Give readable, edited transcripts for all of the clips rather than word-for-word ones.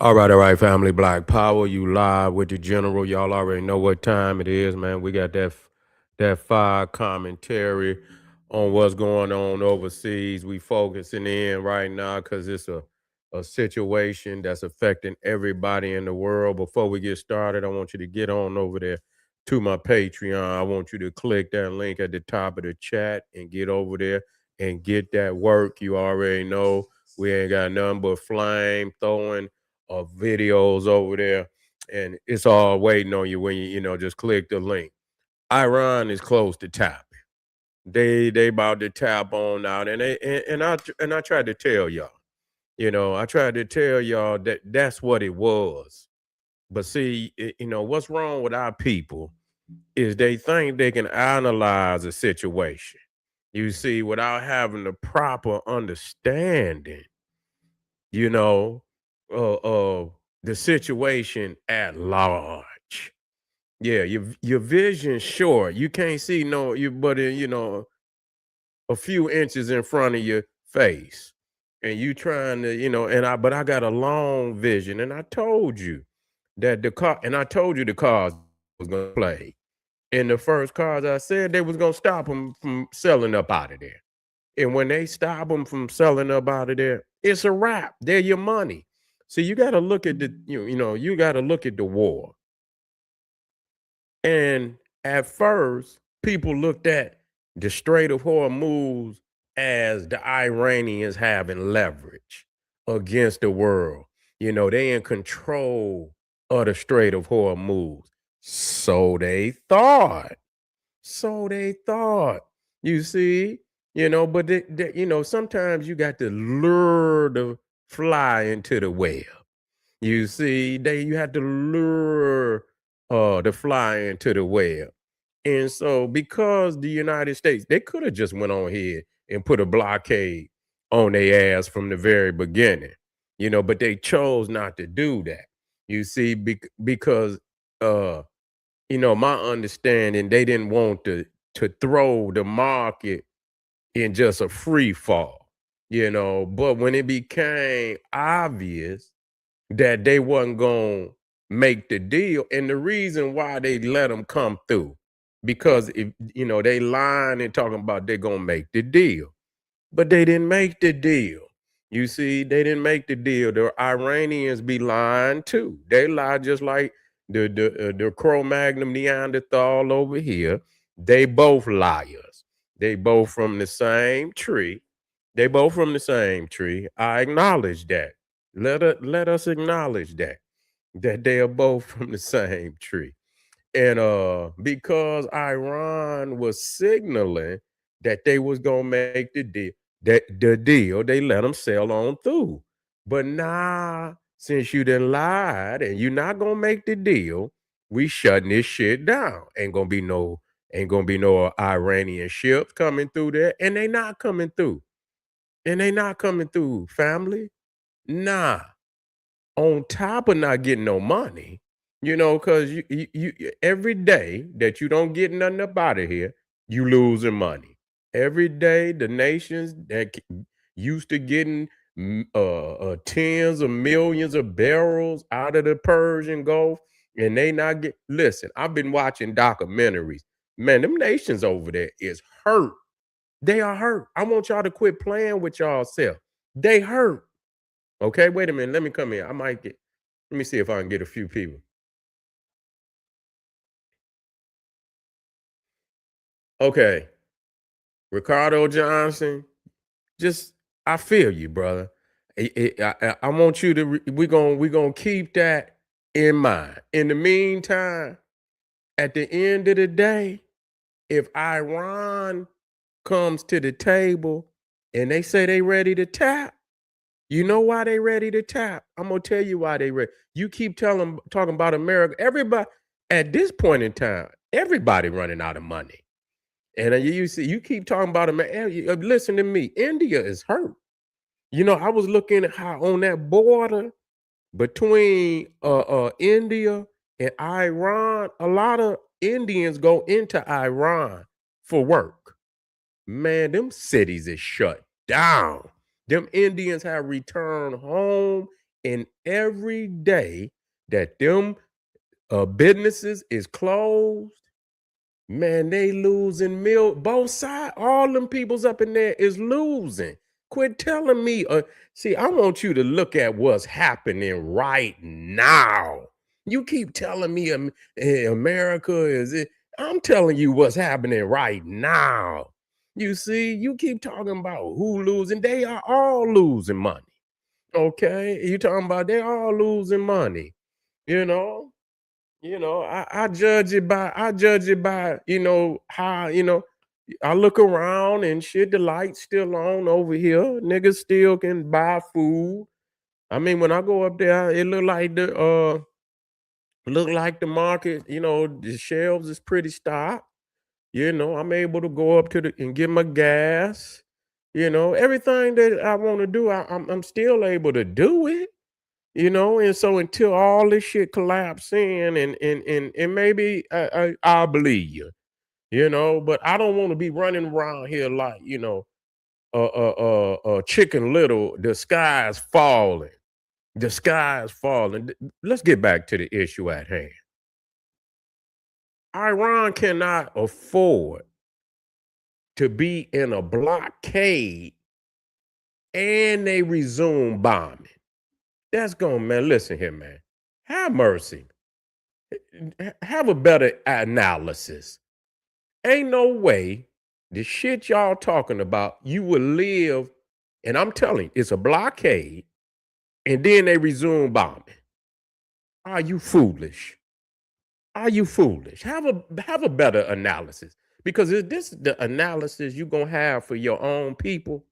All right, family. Black Power, you live with the general. Y'all already know what time it is, man. We got that fire commentary on what's going on overseas. We focusing in right now because it's a situation that's affecting everybody in the world. Before we get started, I want you to get on over there to my Patreon. I want you to click that link at the top of the chat and get over there and get that work. You already know we ain't got nothing but flame throwing of videos over there, and it's all waiting on you when you just click the link. Iran is close to tapping. They about to tap on out, and I tried to tell y'all. I tried to tell y'all that that's what it was. But see, what's wrong with our people is they think they can analyze a situation. You see, without having the proper understanding you know, of the situation at large. Yeah, your vision short. You can't see no you but a few inches in front of your face. And you trying to, but I got a long vision. And I told you that I told you the cars was gonna play. And the first cars I said they was gonna stop them from selling up out of there. And when they stop them from selling up out of there, it's a wrap. They're your money. So you got to look at you got to look at the war. And at first, people looked at the Strait of Hormuz as the Iranians having leverage against the world. They in control of the Strait of Hormuz. So they thought. So they thought. You see, but sometimes you got to lure the fly into the web. You see, you have to lure the fly into the web. And so because the United States, they could have just went on here and put a blockade on their ass from the very beginning, but they chose not to do that. You see, because uh my understanding, they didn't want to throw the market in just a free fall, but when it became obvious that they wasn't going to make the deal, and the reason why they let them come through, because if they lying and talking about they're going to make the deal, but they didn't make the deal. You see, they didn't make the deal. The Iranians be lying too. They lie just like the Cro-Magnon Neanderthal over here. They both liars. They both from the same tree. They both from the same tree. I acknowledge that. Let us acknowledge that they are both from the same tree. And because Iran was signaling that they was gonna make the deal, they let them sell on through. But now, since you done lied and you're not gonna make the deal, we shutting this shit down. Ain't gonna be no Iranian ships coming through there, and they not coming through. And they not coming through, family. Nah, on top of not getting no money, because every day that you don't get nothing up out of here, you losing money. Every day, the nations that used to getting tens of millions of barrels out of the Persian Gulf, and they not get. Listen, I've been watching documentaries. Man, them nations over there is hurt. They are hurt. I want y'all to quit playing with y'all self. They hurt. Okay, wait a minute. Let me come here. Let me see if I can get a few people. Okay, Ricardo Johnson, just I feel you, brother. I want you to. We gonna keep that in mind. In the meantime, at the end of the day, if Iran comes to the table and they say they ready to tap, you know why they ready to tap? I'm gonna tell you why they ready. You keep talking about America. Everybody at this point in time, everybody running out of money. And you see, you keep talking about America. Listen to me. India is hurt. I was looking at how on that border between India and Iran, a lot of Indians go into Iran for work. Man, them cities is shut down. Them Indians have returned home And every day that them businesses is closed, man, they losing both sides. All them peoples up in there is losing. Quit telling me. See, I want you to look at what's happening right now. You keep telling me America is it. I'm telling you what's happening right now. You see, you keep talking about who losing. They are all losing money. Okay, you talking about they all losing money. You know, I judge it by, how, I look around and shit, the lights still on over here. Niggas still can buy food. I mean, when I go up there, it look like the market, the shelves is pretty stocked. I'm able to go up to the and get my gas. Everything that I want to do, I'm still able to do it. And so until all this shit collapse in and maybe I'll believe you, but I don't want to be running around here like, chicken little, the sky is falling. Let's get back to the issue at hand. Iran cannot afford to be in a blockade and they resume bombing. That's going, man. Listen here, man. Have mercy. Have a better analysis. Ain't no way the shit y'all talking about you will live, and I'm telling you, it's a blockade, and then they resume bombing. Are you foolish? Are you foolish? Have a better analysis. Because if this is the analysis you're gonna have for your own people,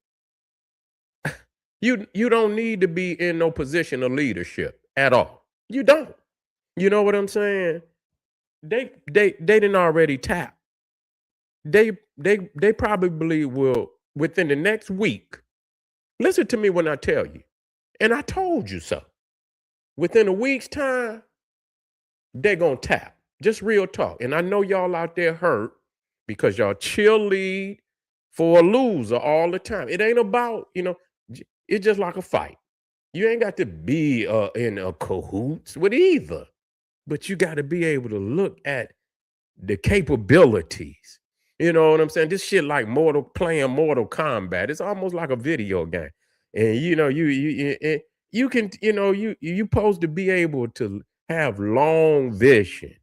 you don't need to be in no position of leadership at all. You don't. You know what I'm saying? They didn't already tap. They probably will within the next week. Listen to me when I tell you, and I told you so. Within a week's time, they're gonna tap. Just real talk. And I know y'all out there hurt because y'all cheerlead for a loser all the time. It ain't about, it's just like a fight. You ain't got to be in a cahoots with either, but you got to be able to look at the capabilities. You know what I'm saying? This shit like playing Mortal Kombat. It's almost like a video game. And you can, you supposed to be able to have long vision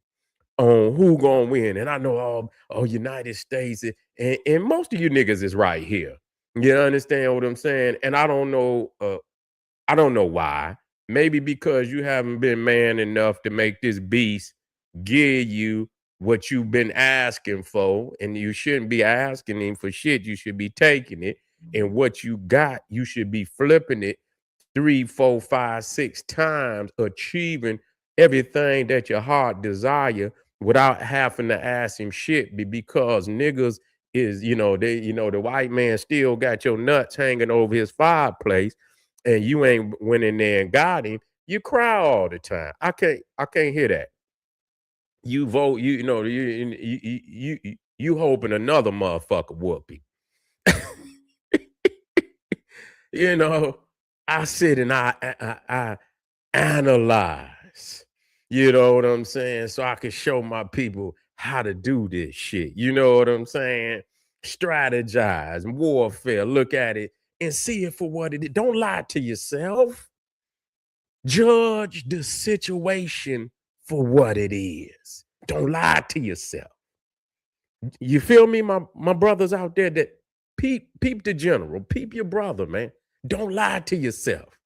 on who gonna win. And I know all United States and most of you niggas is right here. You understand what I'm saying? And I don't know why. Maybe because you haven't been man enough to make this beast give you what you've been asking for, and you shouldn't be asking him for shit. You should be taking it, and what you got, you should be flipping it 3, 4, 5, 6 times, achieving everything that your heart desire without having to ask him shit. Because niggas is, the white man still got your nuts hanging over his fireplace, and you ain't went in there and got him. You cry all the time. I can't hear that. You vote, you hoping another motherfucker whoop you. you know, I sit and I analyze. You know what I'm saying? So I can show my people how to do this shit. You know what I'm saying? Strategize, warfare, look at it and see it for what it is. Don't lie to yourself. Judge the situation for what it is. Don't lie to yourself. You feel me, my brothers out there that peep the general, peep your brother, man. Don't lie to yourself.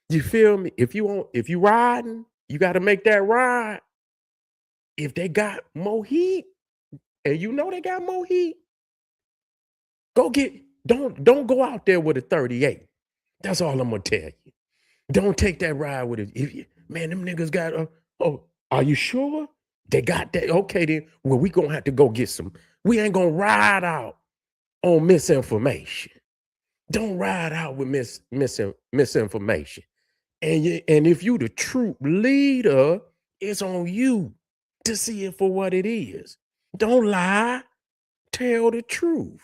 You feel me? If you riding, you got to make that ride. If they got more heat, and they got more heat, don't go out there with a 38. That's all I'm gonna tell you. Don't take that ride with it. Man, them niggas got oh, are you sure? They got that. Okay, then. Well, we gonna have to go get some. We ain't gonna ride out on misinformation. Don't ride out with misinformation. And if you the true leader, it's on you to see it for what it is. Don't lie. Tell the truth.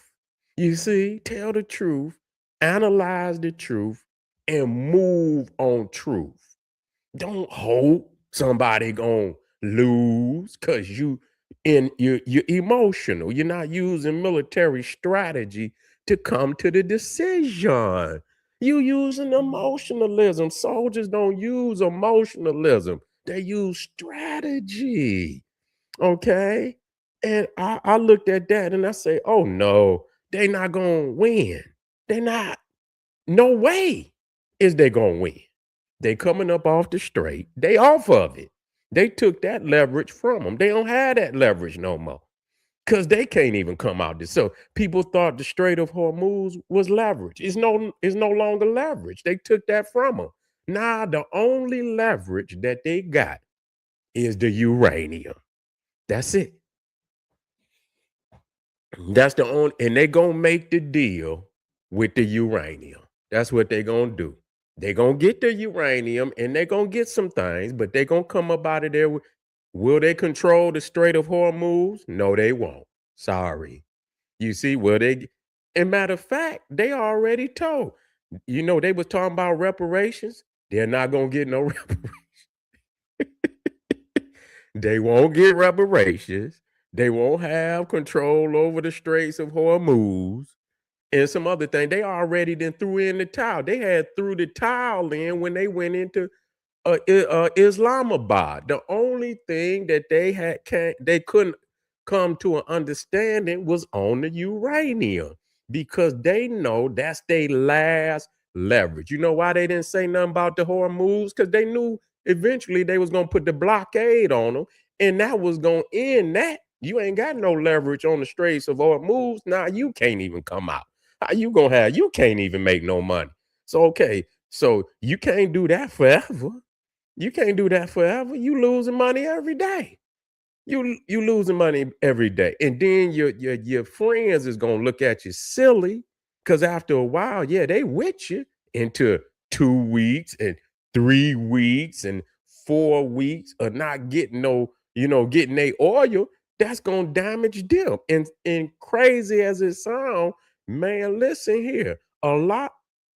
You see, tell the truth, analyze the truth, and move on truth. Don't hope somebody gonna lose because you're emotional. You're not using military strategy to come to the decision. You using emotionalism. Soldiers don't use emotionalism. They use strategy. Okay. And I looked at that and I say, oh no, they not gonna win. They not. No way is they gonna win. They coming up off the straight. They off of it. They took that leverage from them. They don't have that leverage no more because they can't even come out this. So people thought the Strait of Hormuz was leverage. It's no longer leverage. They took that from them. Now the only leverage that they got is the uranium. That's it. That's the only, and they gonna make the deal with the uranium. That's what they gonna do. They gonna get the uranium and they gonna get some things, but they gonna come up out of there. Will they control the Strait of Hormuz? No, they won't. Sorry. You see, will they? And matter of fact, they already told. You know, they was talking about reparations. They're not gonna get no reparations. They won't get reparations. They won't have control over the Straits of Hormuz and some other thing. They already then threw in the towel. They had threw the towel in when they went into Islamabad. The only thing that they couldn't come to an understanding was on the uranium because they know that's their last leverage. You know why they didn't say nothing about the Hormuz? Because they knew eventually they was gonna put the blockade on them, and that was gonna end that. You ain't got no leverage on the Straits of Hormuz. Now you can't even come out. How you gonna have? You can't even make no money. So okay, so you can't do that forever. You can't do that forever. You losing money every day. You losing money every day. And then your friends is gonna look at you silly because after a while, yeah, they with you into 2 weeks and 3 weeks and 4 weeks of not getting no, getting their oil. That's gonna damage them. And crazy as it sounds, man, listen here. A lot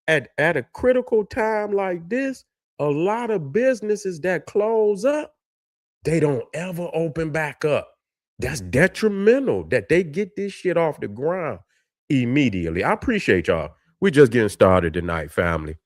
at a critical time like this, a lot of businesses that close up, they don't ever open back up. That's detrimental that they get this shit off the ground immediately. I appreciate y'all. We just getting started tonight, family.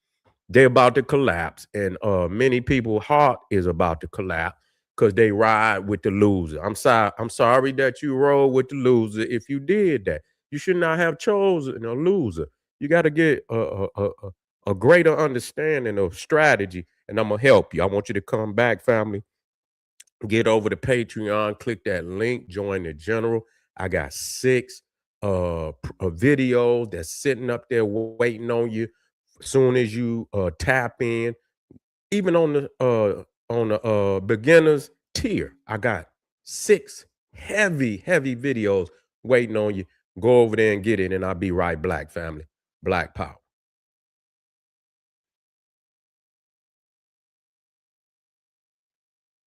They're about to collapse, and many people's heart is about to collapse because they ride with the loser. I'm sorry. I'm sorry that you roll with the loser. If you did that, you should not have chosen a loser. You got to get a greater understanding of strategy, and I'm gonna help you. I want you to come back, family. Get over to Patreon, click that link, join the general. I got six videos that's sitting up there waiting on you. As soon as you tap in, even on the beginners tier, I got six heavy videos waiting on you. Go over there and get it, and I'll be right back, family. Black Power.